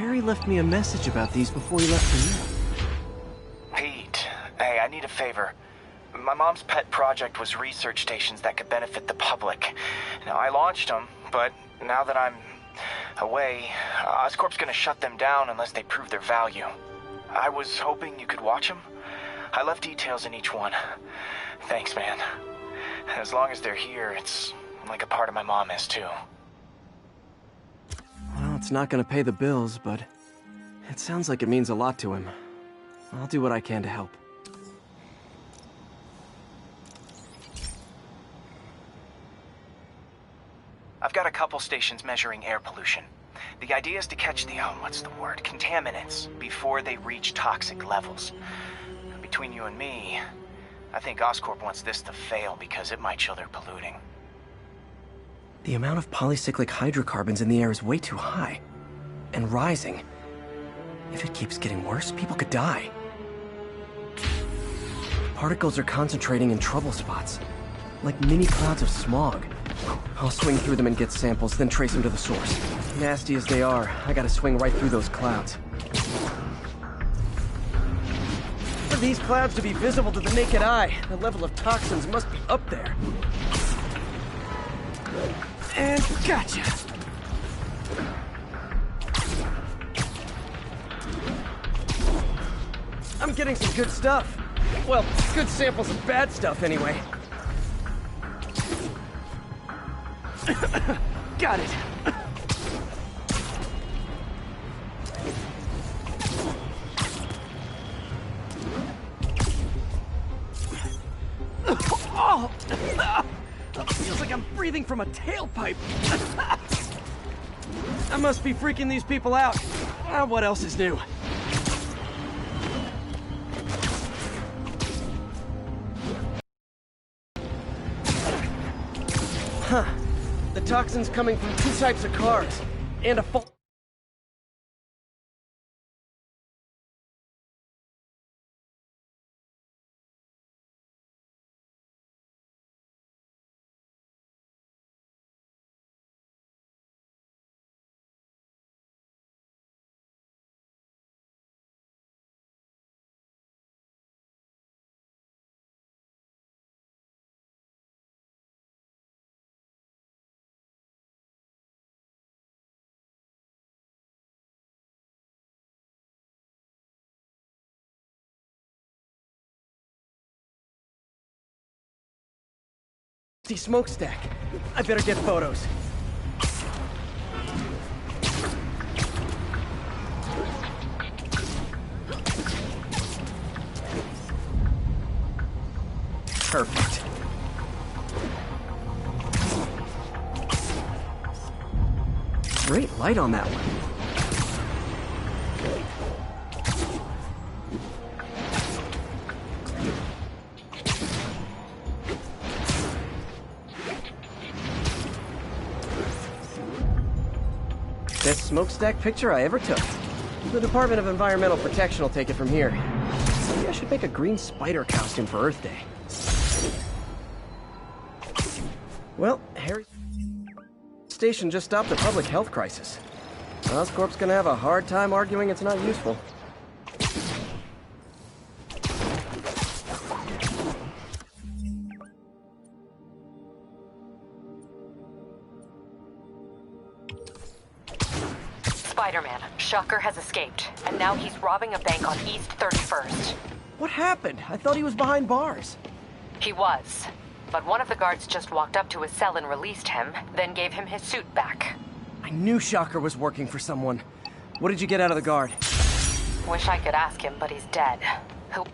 Harry left me a message about these before he left for you. Pete, hey, I need a favor. My mom's pet project was research stations that could benefit the public. Now, I launched them, but now that I'm away, Oscorp's gonna shut them down unless they prove their value. I was hoping you could watch them. I left details in each one. Thanks, man. As long as they're here, it's like a part of my mom is, too. Well, it's not gonna pay the bills, but it sounds like it means a lot to him. I'll do what I can to help. I've got a couple stations measuring air pollution. The idea is to catch the, contaminants before they reach toxic levels. Between you and me, I think Oscorp wants this to fail because it might show they're polluting. The amount of polycyclic hydrocarbons in the air is way too high. And rising. If it keeps getting worse, people could die. Particles are concentrating in trouble spots, like mini clouds of smog. I'll swing through them and get samples, then trace them to the source. Nasty as they are, I gotta swing right through those clouds. For these clouds to be visible to the naked eye, the level of toxins must be up there. And gotcha! I'm getting some good stuff. Well, good samples of bad stuff, anyway. Got it. Oh! Feels like I'm breathing from a tailpipe. I must be freaking these people out. What else is new? Huh. The toxin's coming from two types of cars, and a full... smokestack. I better get photos. Perfect. Great light on that one. Best smokestack picture I ever took. The Department of Environmental Protection will take it from here. Maybe I should make a green spider costume for Earth Day. Well, Harry's station just stopped a public health crisis. Oscorp's gonna have a hard time arguing it's not useful. Spider-Man, Shocker has escaped, and now he's robbing a bank on East 31st. What happened? I thought he was behind bars. He was, but one of the guards just walked up to his cell and released him, then gave him his suit back. I knew Shocker was working for someone. What did you get out of the guard? Wish I could ask him, but he's dead. Who...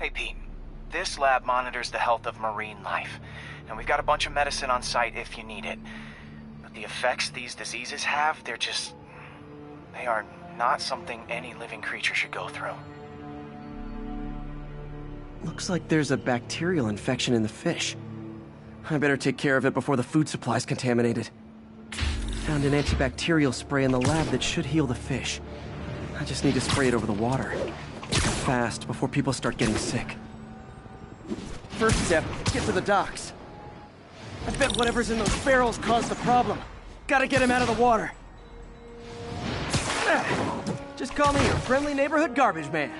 Hey, Pete. This lab monitors the health of marine life, and we've got a bunch of medicine on site if you need it. But the effects these diseases have, they are not something any living creature should go through. Looks like there's a bacterial infection in the fish. I better take care of it before the food supply's contaminated. Found an antibacterial spray in the lab that should heal the fish. I just need to spray it over the water. Fast, before people start getting sick. First step, get to the docks. I bet whatever's in those barrels caused the problem. Gotta get him out of the water. Just call me your friendly neighborhood garbage man.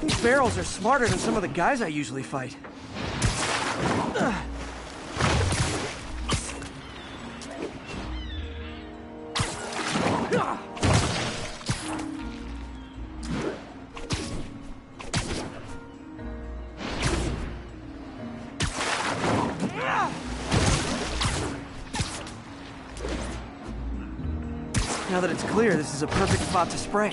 These barrels are smarter than some of the guys I usually fight. Now that it's clear, this is a perfect spot to spray.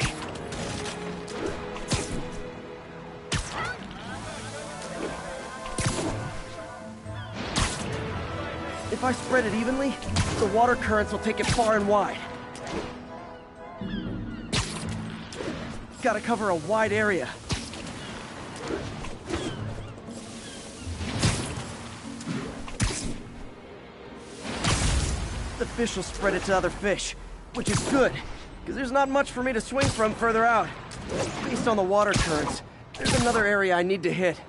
If I spread it evenly, the water currents will take it far and wide. Gotta cover a wide area. The fish will spread it to other fish, which is good, because there's not much for me to swing from further out. Based on the water currents, there's another area I need to hit.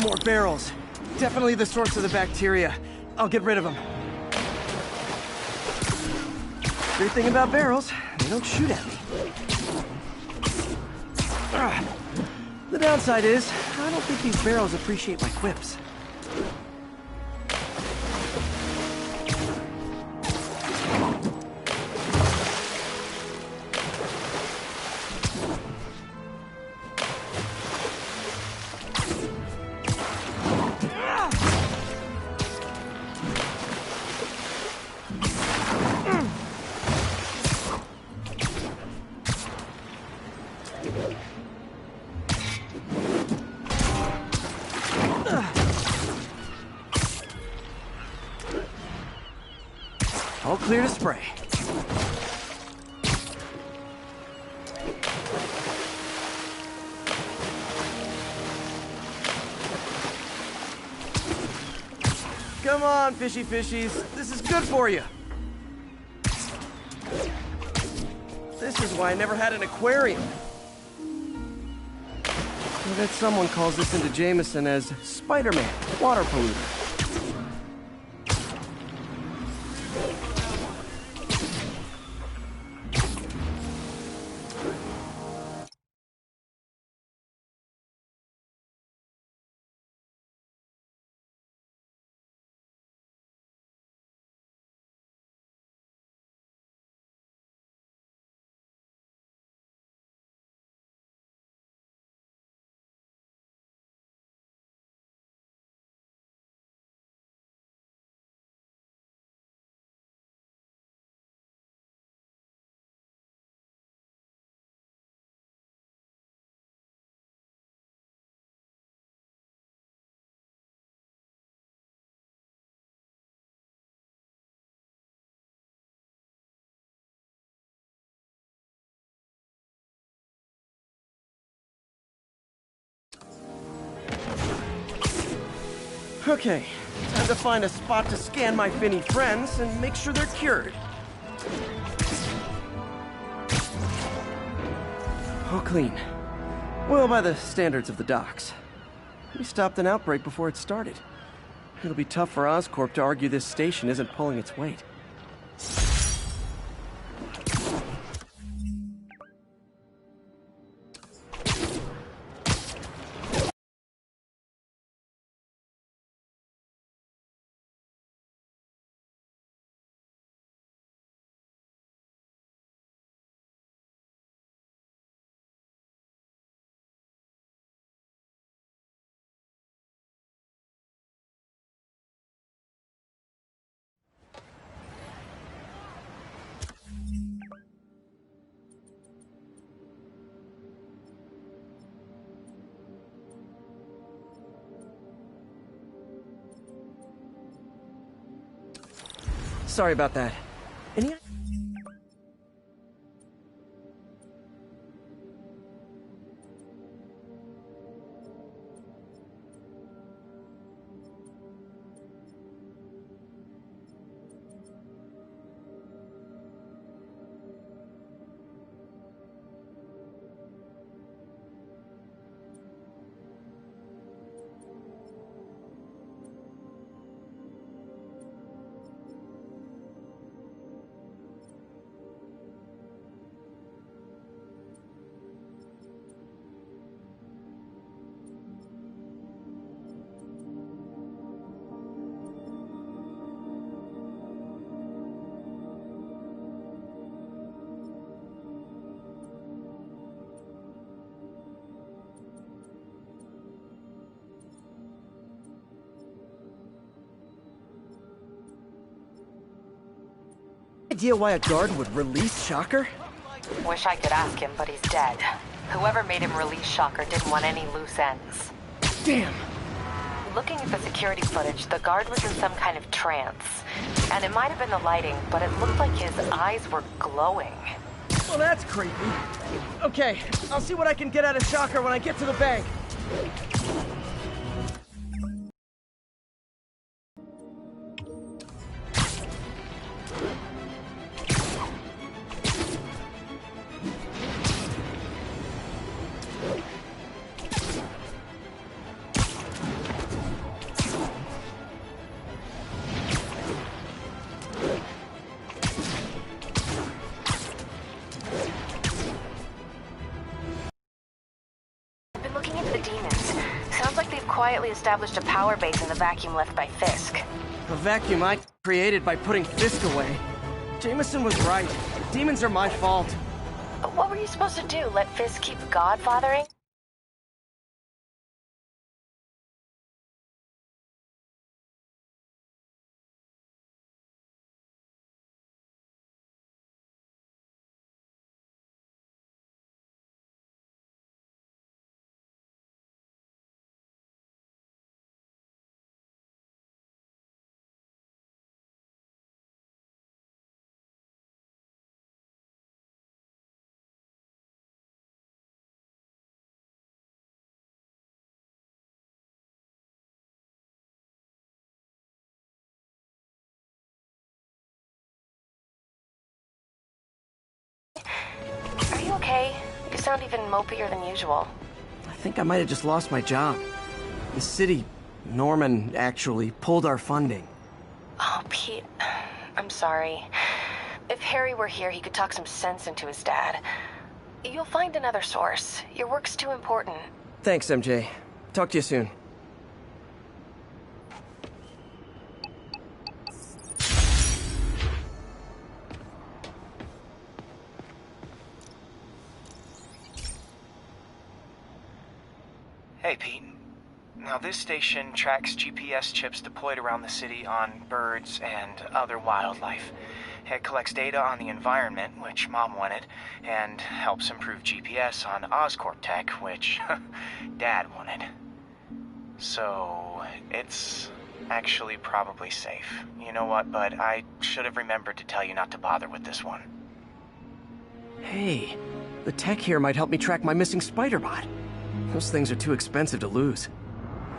More barrels. Definitely the source of the bacteria. I'll get rid of them. Great thing about barrels, they don't shoot at me. The downside is, I don't think these barrels appreciate my quips. All clear to spray. Come on, fishy fishies. This is good for you. This is why I never had an aquarium. I bet someone calls this into Jameson as Spider-Man, water polluter. Okay, time to find a spot to scan my finny friends and make sure they're cured. All clean. Well, by the standards of the docks. We stopped an outbreak before it started. It'll be tough for Oscorp to argue this station isn't pulling its weight. Sorry about that. Any... idea why a guard would release Shocker? Wish I could ask him, but he's dead. Whoever made him release Shocker didn't want any loose ends. Damn! Looking at the security footage, the guard was in some kind of trance. And it might have been the lighting, but it looked like his eyes were glowing. Well, that's creepy. Okay, I'll see what I can get out of Shocker when I get to the bank. Quietly established a power base in the vacuum left by Fisk. A vacuum I created by putting Fisk away. Jameson was right. Demons are my fault. What were you supposed to do? Let Fisk keep godfathering? Are you okay? You sound even mopier than usual. I think I might have just lost my job. The city, Norman, actually pulled our funding. Oh, Pete, I'm sorry. If Harry were here, he could talk some sense into his dad. You'll find another source. Your work's too important. Thanks, MJ. Talk to you soon. Hey, Pete. Now, this station tracks GPS chips deployed around the city on birds and other wildlife. It collects data on the environment, which Mom wanted, and helps improve GPS on Oscorp tech, which Dad wanted. So, it's actually probably safe. You know what, bud? I should have remembered to tell you not to bother with this one. Hey, the tech here might help me track my missing Spider-Bot. Those things are too expensive to lose.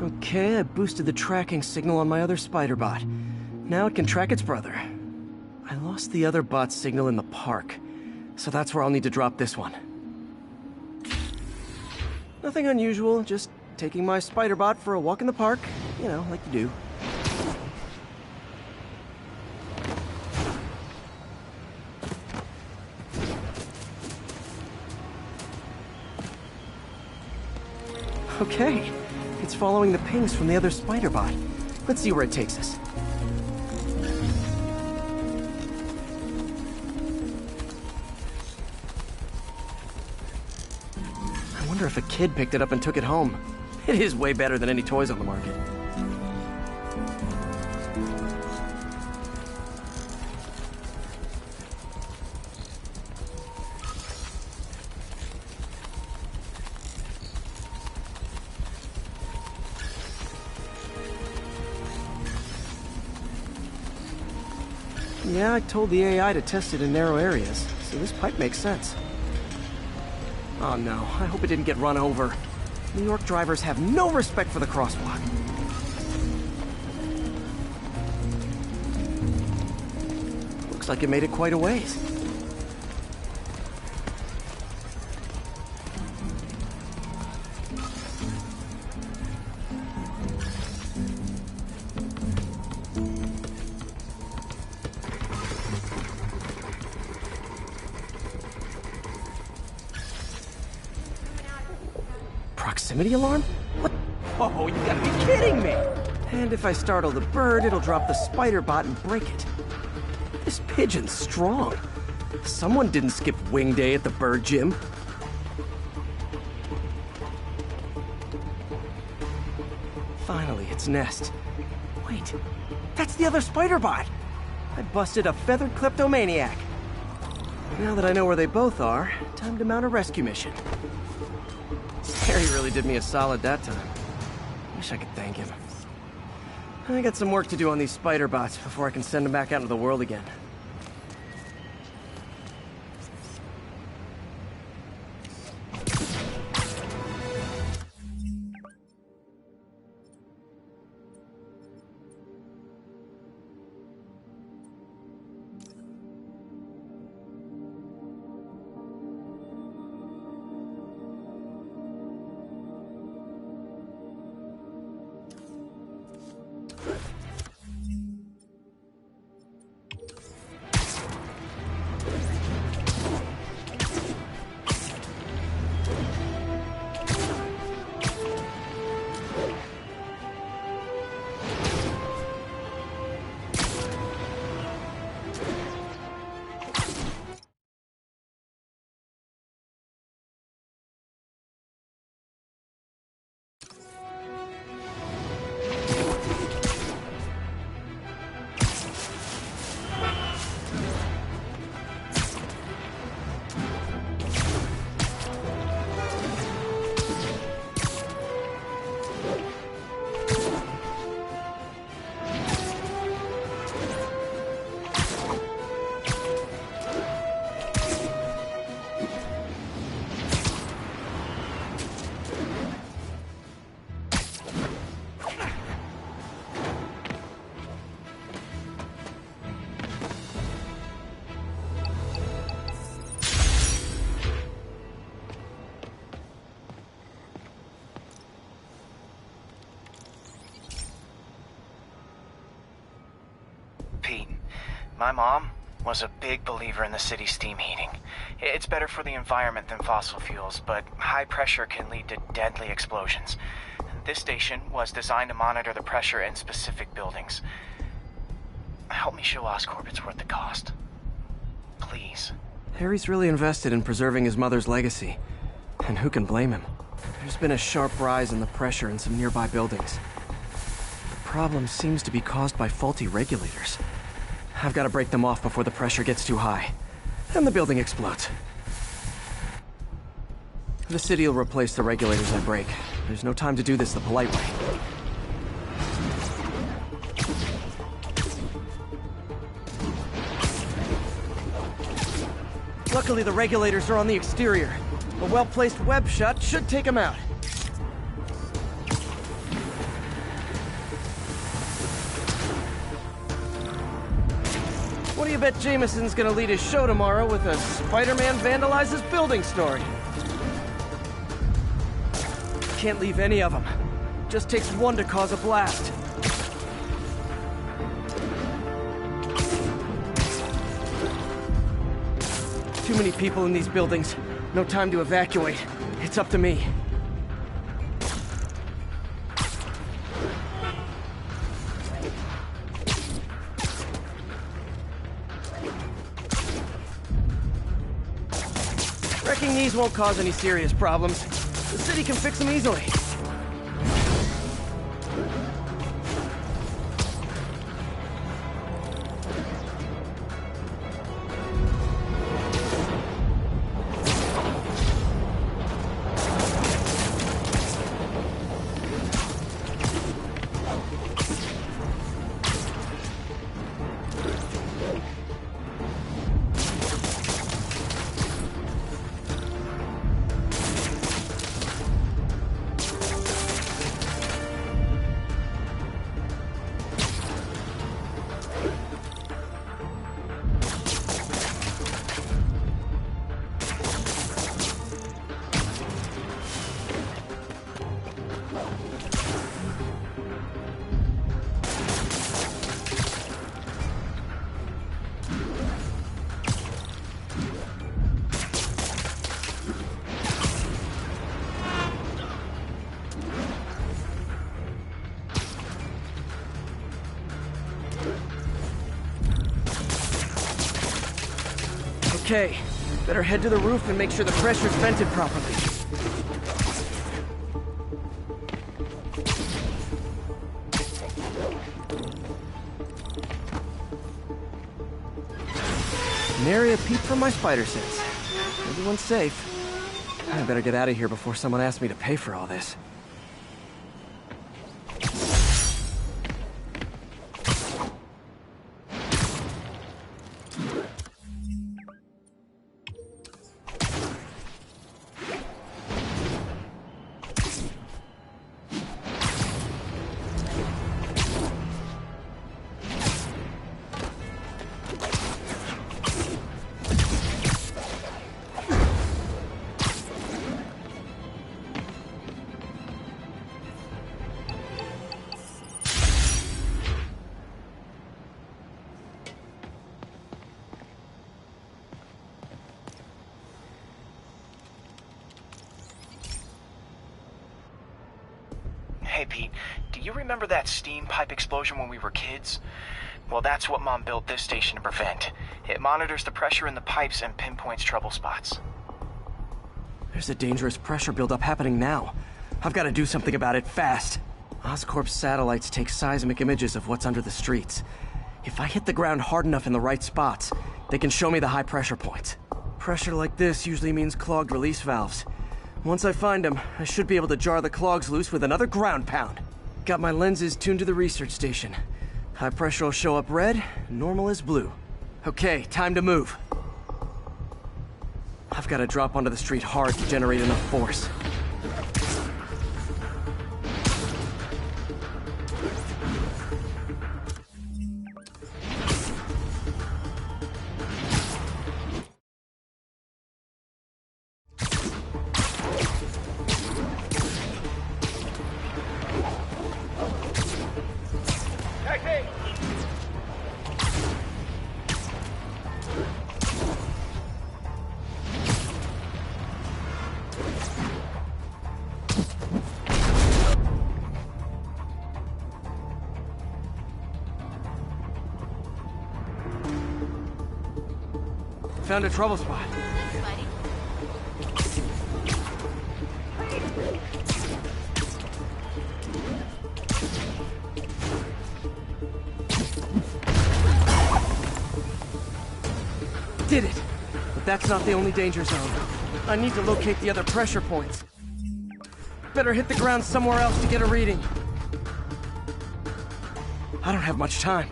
Okay, I boosted the tracking signal on my other Spider-Bot. Now it can track its brother. I lost the other bot's signal in the park, so that's where I'll need to drop this one. Nothing unusual, just taking my Spider-Bot for a walk in the park. You know, like you do. Okay, it's following the pings from the other Spider-Bot. Let's see where it takes us. I wonder if a kid picked it up and took it home. It is way better than any toys on the market. Yeah, I told the AI to test it in narrow areas, so this pipe makes sense. Oh no, I hope it didn't get run over. New York drivers have no respect for the crosswalk. Looks like it made it quite a ways. Proximity alarm? What? Oh, you gotta be kidding me! And if I startle the bird, it'll drop the spider bot and break it. This pigeon's strong. Someone didn't skip wing day at the bird gym. Finally, its nest. Wait, that's the other spider bot! I busted a feathered kleptomaniac. Now that I know where they both are, time to mount a rescue mission. Harry really did me a solid that time. Wish I could thank him. I got some work to do on these spider bots before I can send them back out into the world again. Pete, my mom was a big believer in the city's steam heating. It's better for the environment than fossil fuels, but high pressure can lead to deadly explosions. This station was designed to monitor the pressure in specific buildings. Help me show Oscorp it's worth the cost. Please. Harry's really invested in preserving his mother's legacy. And who can blame him? There's been a sharp rise in the pressure in some nearby buildings. The problem seems to be caused by faulty regulators. I've got to break them off before the pressure gets too high. And the building explodes. The city will replace the regulators I break. There's no time to do this the polite way. Luckily, the regulators are on the exterior. A well-placed web shot should take them out. What do you bet Jameson's gonna lead his show tomorrow with a Spider-Man vandalizes building story? Can't leave any of them. Just takes one to cause a blast. Too many people in these buildings. No time to evacuate. It's up to me. Wrecking these won't cause any serious problems. The city can fix them easily. Okay, better head to the roof and make sure the pressure's vented properly. Nary a peep from my spider sense. Everyone's safe. I better get out of here before someone asks me to pay for all this. Hey, Pete, do you remember that steam pipe explosion when we were kids? Well, that's what Mom built this station to prevent. It monitors the pressure in the pipes and pinpoints trouble spots. There's a dangerous pressure buildup happening now. I've got to do something about it fast. Oscorp's satellites take seismic images of what's under the streets. If I hit the ground hard enough in the right spots, they can show me the high pressure points. Pressure like this usually means clogged release valves. Once I find them, I should be able to jar the clogs loose with another ground pound. Got my lenses tuned to the research station. High pressure will show up red, normal is blue. Okay, time to move. I've got to drop onto the street hard to generate enough force. Found a trouble spot. Did it! But that's not the only danger zone. I need to locate the other pressure points. Better hit the ground somewhere else to get a reading. I don't have much time.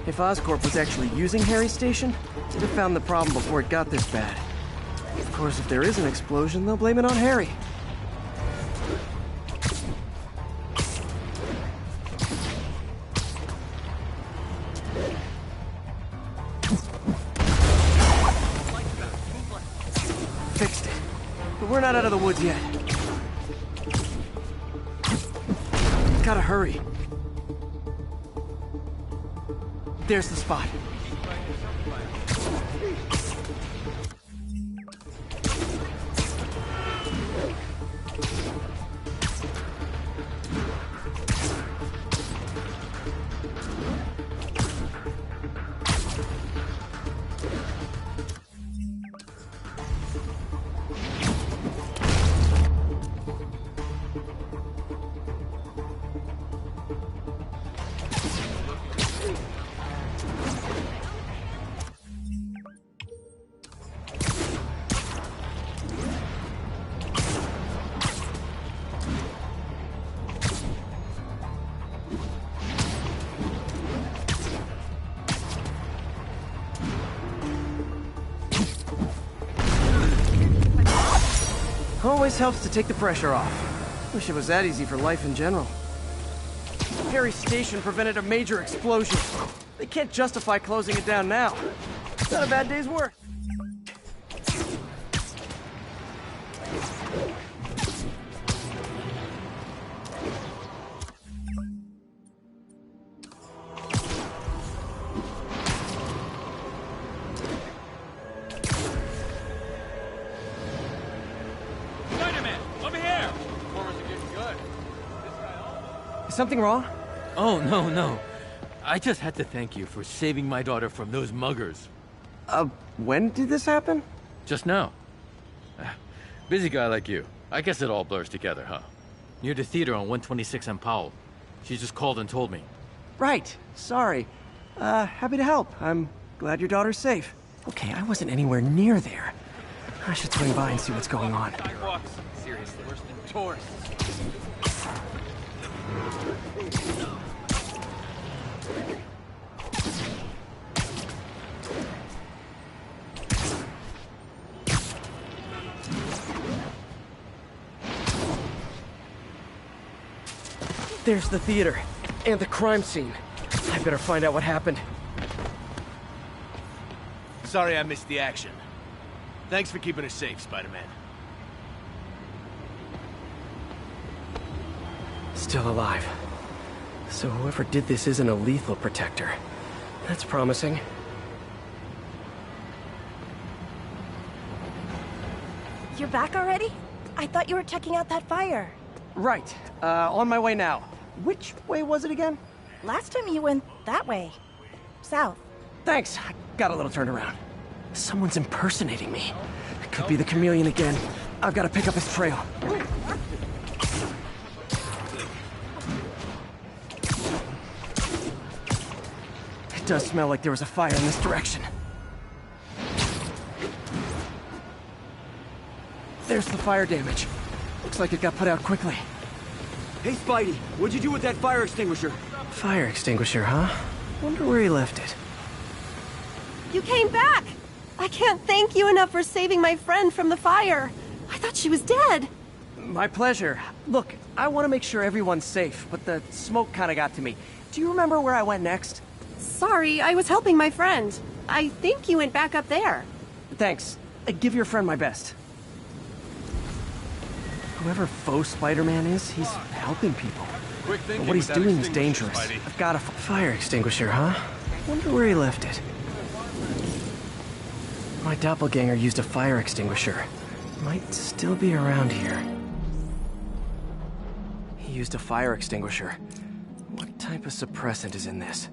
If Oscorp was actually using Harry's station, they'd have found the problem before it got this bad. Of course, if there is an explosion, they'll blame it on Harry. Fixed it. But we're not out of the woods yet. Gotta hurry. There's the spot. Always helps to take the pressure off. Wish it was that easy for life in general. Harry's station prevented a major explosion. They can't justify closing it down now. It's not a bad day's work. Is something wrong? Oh, no. I just had to thank you for saving my daughter from those muggers. When did this happen? Just now. Busy guy like you. I guess it all blurs together, huh? Near the theater on 126 and Powell. She just called and told me. Right. Sorry. Happy to help. I'm glad your daughter's safe. Okay, I wasn't anywhere near there. I should swing by and see what's going on. Sidewalks. Seriously, worse than tourists. There's the theater. And the crime scene. I better find out what happened. Sorry I missed the action. Thanks for keeping us safe, Spider-Man. Still alive. So whoever did this isn't a lethal protector. That's promising. You're back already? I thought you were checking out that fire. Right. On my way now. Which way was it again? Last time you went that way. South. Thanks. I got a little turned around. Someone's impersonating me. It could be the chameleon again. I've got to pick up his trail. It does smell like there was a fire in this direction. There's the fire damage. Looks like it got put out quickly. Hey, Spidey, what'd you do with that fire extinguisher? Fire extinguisher, huh? Wonder where he left it. You came back! I can't thank you enough for saving my friend from the fire. I thought she was dead. My pleasure. Look, I want to make sure everyone's safe, but the smoke kind of got to me. Do you remember where I went next? Sorry, I was helping my friend. I think you went back up there. Thanks. Give your friend my best. Whoever faux Spider-Man is, he's helping people. Quick But thinking what he's with that doing is extinguisher, dangerous. Spidey. I've got a fire extinguisher, huh? Wonder where he left it. My doppelganger used a fire extinguisher. Might still be around here. He used a fire extinguisher. What type of suppressant is in this?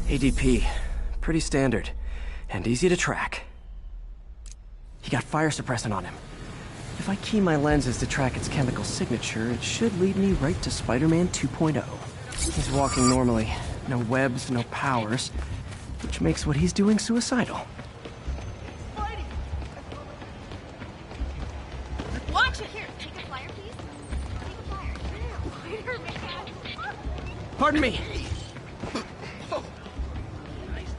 ADP. Pretty standard. And easy to track. He got fire suppressant on him. If I key my lenses to track its chemical signature, it should lead me right to Spider-Man 2.0. He's walking normally. No webs, no powers. Which makes what he's doing suicidal. Watch it here. Take a flyer, please. Take a flyer. Pardon me.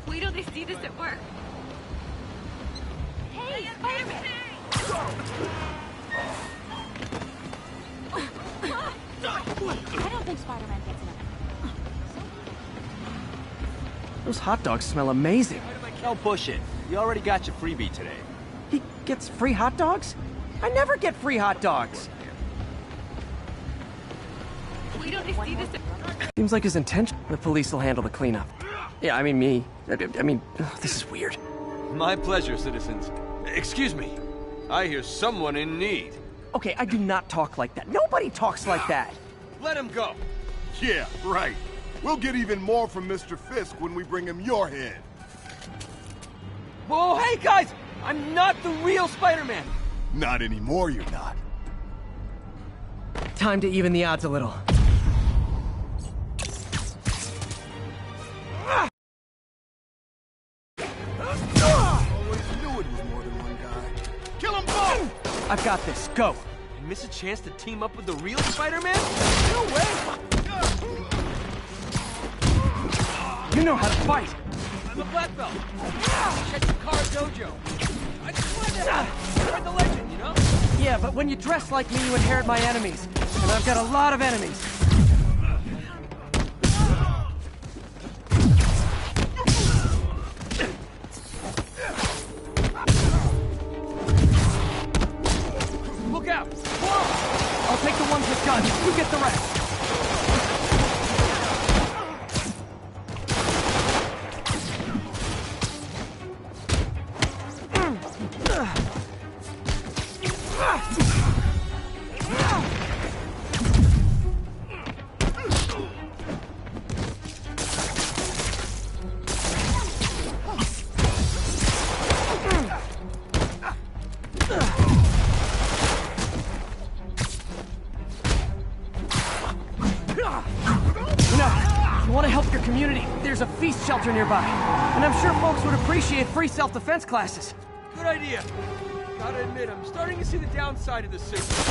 Wait till they see this at work. Hey, Spider-Man! I don't think Spider-Man gets enough. Those hot dogs smell amazing. Don't push it. You already got your freebie today. He gets free hot dogs? I never get free hot dogs. Wait till they see this at Seems like his intention. The police will handle the cleanup. Yeah, I mean me. I mean, this is weird. My pleasure, citizens. Excuse me. I hear someone in need. Okay, I do not talk like that. Nobody talks like that. Let him go. Yeah, right. We'll get even more from Mr. Fisk when we bring him your head. Whoa, hey guys! I'm not the real Spider-Man! Not anymore, you're not. Time to even the odds a little. Always knew it was more than one guy. Kill them both! I've got this. Go. Miss a chance to team up with the real Spider-Man? No way! know how to fight! I'm a black belt. Check the car dojo. I just wanted to spread the legend, you know? Yeah, but when you dress like me, you inherit my enemies. And I've got a lot of enemies. Look out! I'll take the ones with guns. You get the rest. There's a feast shelter nearby, and I'm sure folks would appreciate free self-defense classes. Good idea. Gotta admit, I'm starting to see the downside of the system.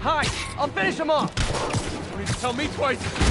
Hi, I'll finish him off. Don't need to tell me twice.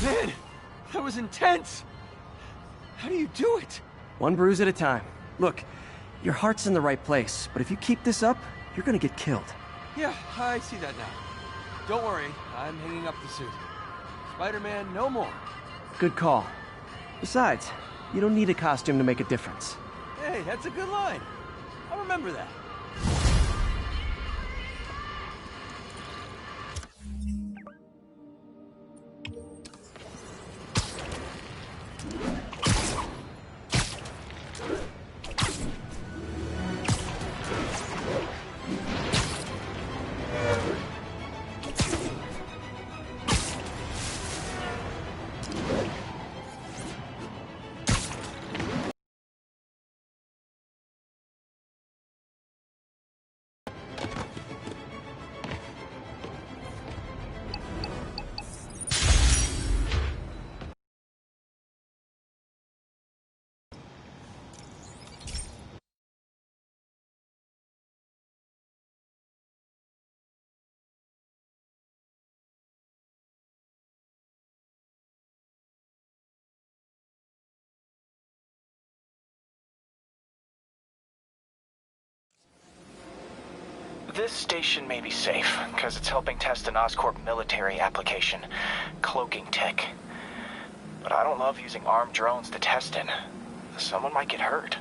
Man, that was intense! How do you do it? One bruise at a time. Look, your heart's in the right place, but if you keep this up, you're gonna get killed. Yeah, I see that now. Don't worry, I'm hanging up the suit. Spider-Man, no more. Good call. Besides, you don't need a costume to make a difference. Hey, that's a good line. I'll remember that. This station may be safe, because it's helping test an Oscorp military application, cloaking tech. But I don't love using armed drones to test it. Someone might get hurt.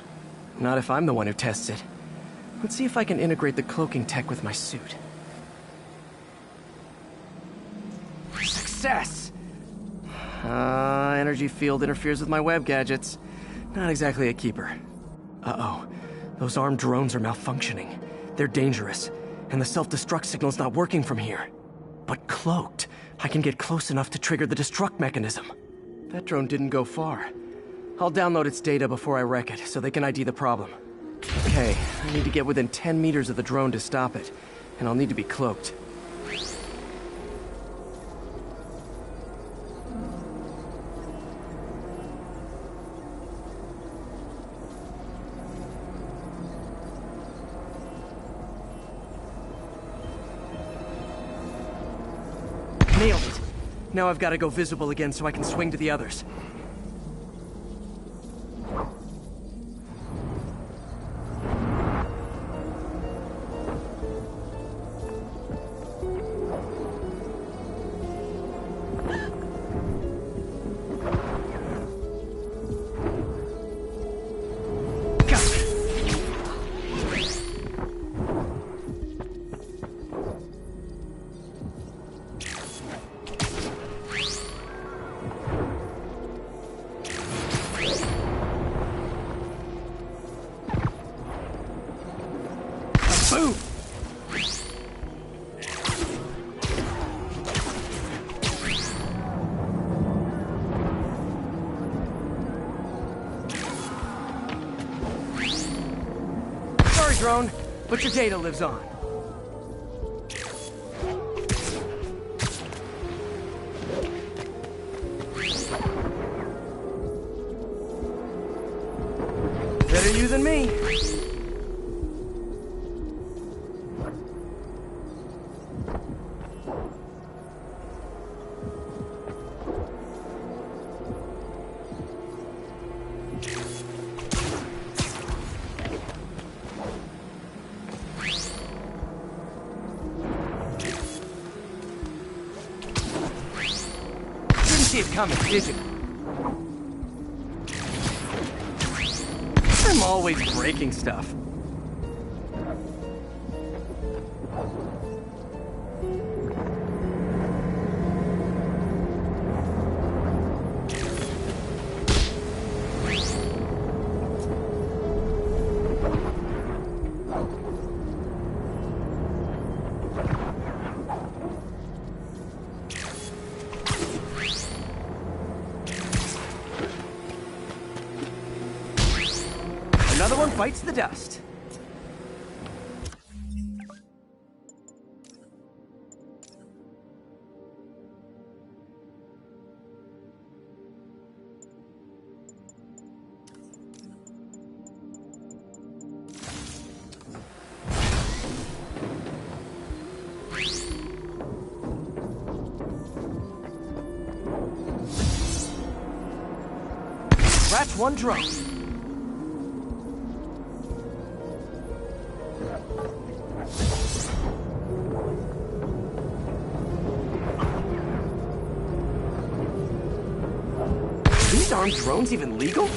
Not if I'm the one who tests it. Let's see if I can integrate the cloaking tech with my suit. Success! Energy field interferes with my web gadgets. Not exactly a keeper. Uh-oh. Those armed drones are malfunctioning. They're dangerous, and the self-destruct signal's not working from here. But cloaked, I can get close enough to trigger the destruct mechanism. That drone didn't go far. I'll download its data before I wreck it, so they can ID the problem. Okay, I need to get within 10 meters of the drone to stop it, and I'll need to be cloaked. Nailed it. Now I've got to go visible again so I can swing to the others. Boom! Sorry, drone, but your data lives on. Better you than me. See it coming, did you? I'm always breaking stuff. Another one bites the dust. Scratch one drone. These armed drones even legal?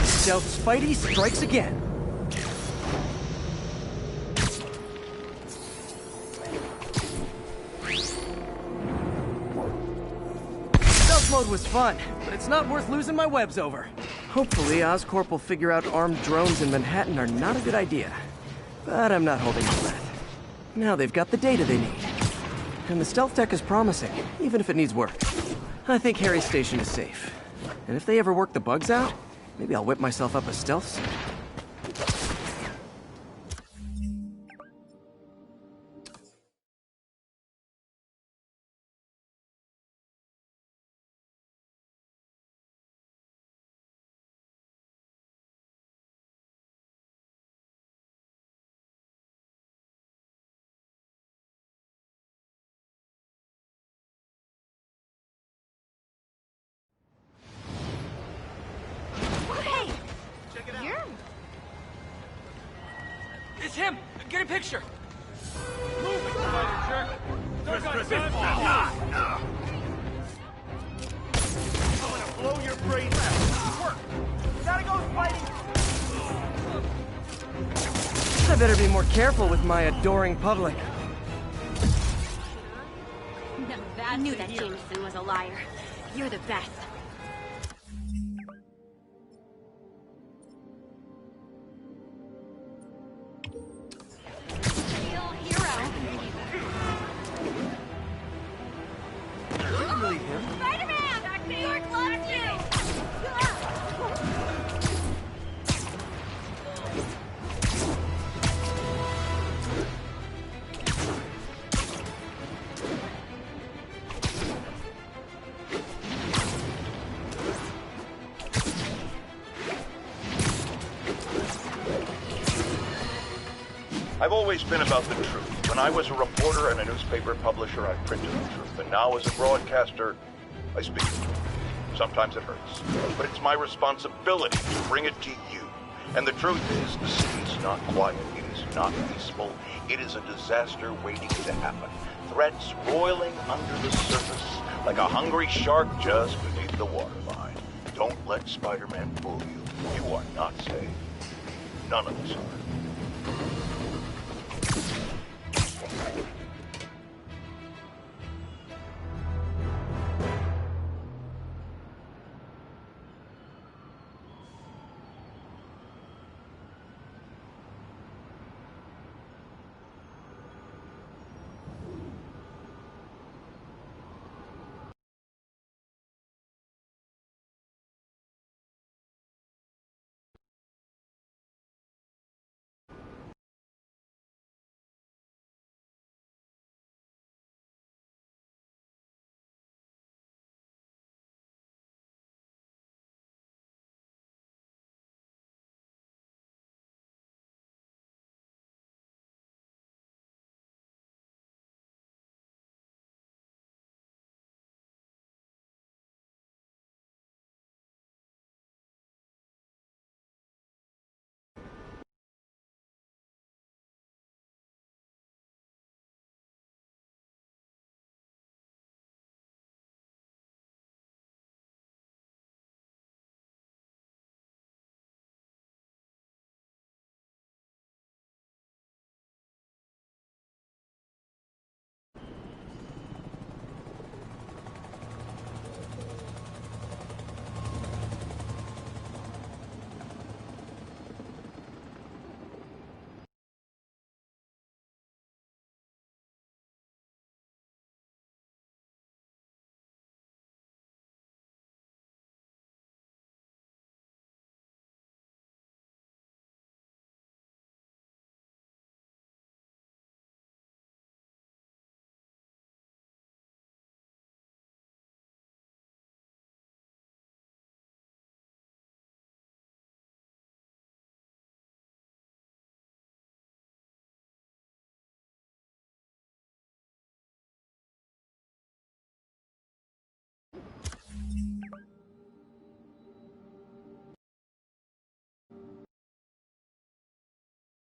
Stealth Spidey strikes again. Stealth mode was fun, but it's not worth losing my webs over. Hopefully Oscorp will figure out armed drones in Manhattan are not a good idea. But I'm not holding my breath. Now they've got the data they need. And the stealth tech is promising, even if it needs work. I think Harry's station is safe. And if they ever work the bugs out, maybe I'll whip myself up a stealth suit. It's him! Get a picture! Move it, spider jerk! They're gonna I'm gonna blow your brains out! Work! Gotta go, Spidey! I better be more careful with my adoring public. No, I knew that Jameson was a liar. You're the best. Spider-Man! York loves you! I've always been about the truth. When I was a reporter and a newspaper publisher, I printed the truth. And now as a broadcaster, I speak the truth. Sometimes it hurts, but it's my responsibility to bring it to you. And the truth is, the city's not quiet. It is not peaceful. It is a disaster waiting to happen. Threats roiling under the surface like a hungry shark just beneath the waterline. Don't let Spider-Man fool you. You are not safe. None of us are.